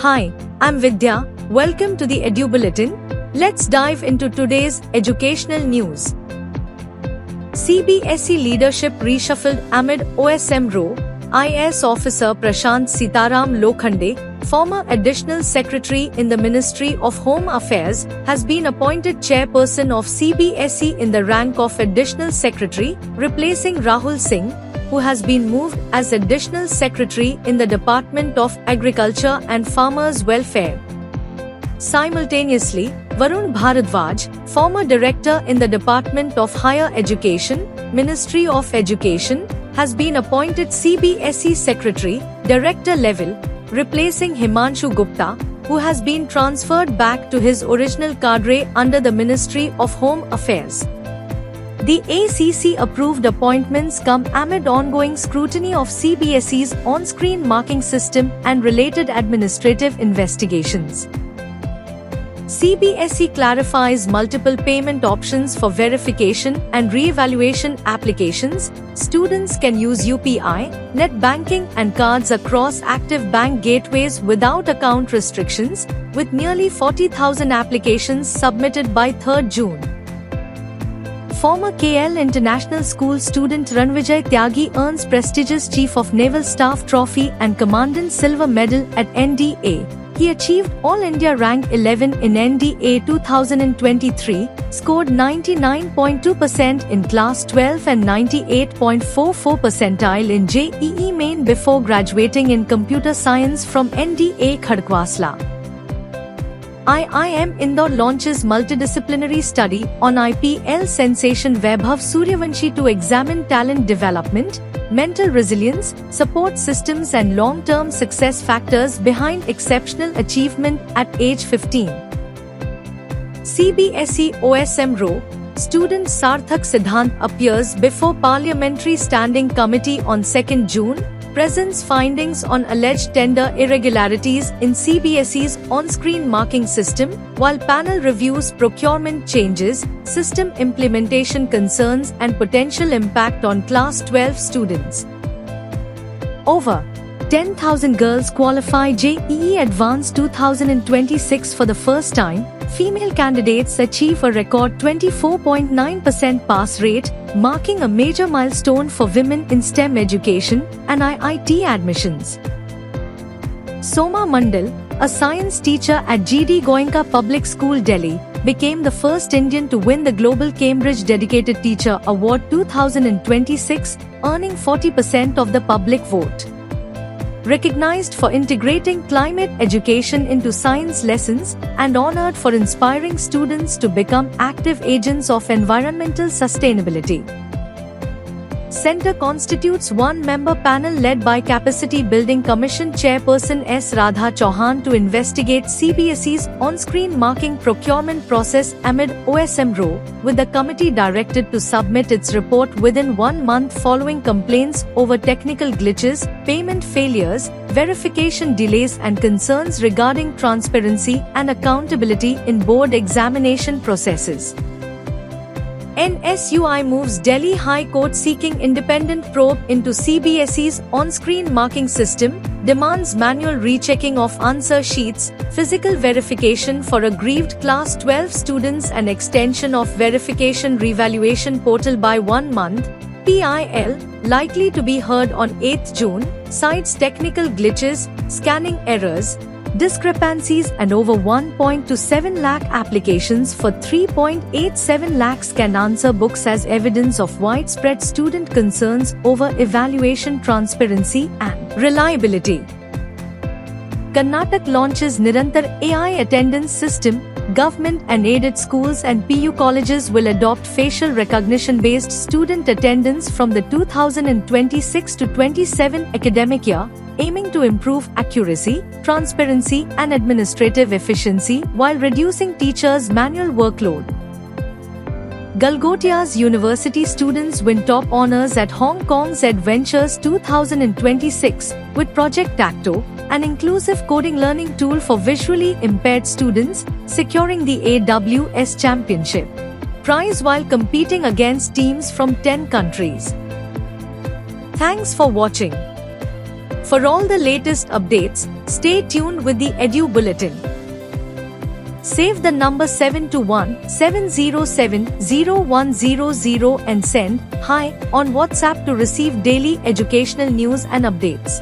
Hi, I'm Vidya. Welcome to the Edu Bulletin. Let's dive into today's educational news. CBSE leadership reshuffled amid OSM row. IAS officer Prashant Sitaram Lokhande, former additional secretary in the Ministry of Home Affairs, has been appointed chairperson of CBSE in the rank of additional secretary, replacing Rahul Singh, who has been moved as additional secretary in the Department of Agriculture and Farmers Welfare. Simultaneously, Varun Bharadwaj, former director in the Department of Higher Education, Ministry of Education, has been appointed CBSE secretary, director level, replacing Himanshu Gupta, who has been transferred back to his original cadre under the Ministry of Home Affairs. The ACC approved appointments come amid ongoing scrutiny of CBSE's on-screen marking system and related administrative investigations. CBSE clarifies multiple payment options for verification and re-evaluation applications. Students can use UPI, net banking and cards across active bank gateways without account restrictions, with nearly 40,000 applications submitted by 3rd June. Former KL International School student Ranvijay Tyagi earns prestigious Chief of Naval Staff Trophy and Commandant Silver Medal at NDA. He achieved All India Rank 11 in NDA 2023, scored 99.2% in Class 12 and 98.44 percentile in JEE Main before graduating in Computer Science from NDA Khadkwasla. IIM Indore launches multidisciplinary study on IPL sensation Vaibhav Suryavanshi to examine talent development, mental resilience, support systems and long-term success factors behind exceptional achievement at age 15. CBSE OSM row, student Sarthak Siddhant appears before Parliamentary Standing Committee on 2nd June, presents findings on alleged tender irregularities in CBSE's on-screen marking system, while panel reviews procurement changes, system implementation concerns and potential impact on Class 12 students. Over 10,000 girls qualify JEE Advanced 2026 for the first time. Female candidates achieve a record 24.9% pass rate, marking a major milestone for women in STEM education and IIT admissions. Soma Mandal, a science teacher at GD Goenka Public School, Delhi, became the first Indian to win the Global Cambridge Dedicated Teacher Award 2026, earning 40% of the public vote. Recognized for integrating climate education into science lessons and honored for inspiring students to become active agents of environmental sustainability. Center constitutes one-member panel led by Capacity Building Commission Chairperson S. Radha Chauhan to investigate CBSE's on-screen marking procurement process amid OSM row, with the committee directed to submit its report within 1 month following complaints over technical glitches, payment failures, verification delays and concerns regarding transparency and accountability in board examination processes. NSUI moves Delhi High Court seeking independent probe into CBSE's on-screen marking system, demands manual rechecking of answer sheets, physical verification for aggrieved Class 12 students and extension of verification revaluation portal by 1 month. PIL, likely to be heard on 8th June, cites technical glitches, scanning errors, discrepancies and over 1.27 lakh applications for 3.87 lakh scanned answer books as evidence of widespread student concerns over evaluation transparency and reliability. Karnataka launches Nirantar AI attendance system. Government and aided schools and PU colleges will adopt facial recognition-based student attendance from the 2026-27 academic year, aiming to improve accuracy, transparency and administrative efficiency while reducing teachers' manual workload. Galgotia's university students win top honors at Hong Kong's Adventures 2026 with Project Tacto, an inclusive coding learning tool for visually impaired students, securing the AWS Championship prize while competing against teams from 10 countries. Thanks for watching. For all the latest updates, stay tuned with the Edu Bulletin. Save the number 721-707-0100 and send "Hi" on WhatsApp to receive daily educational news and updates.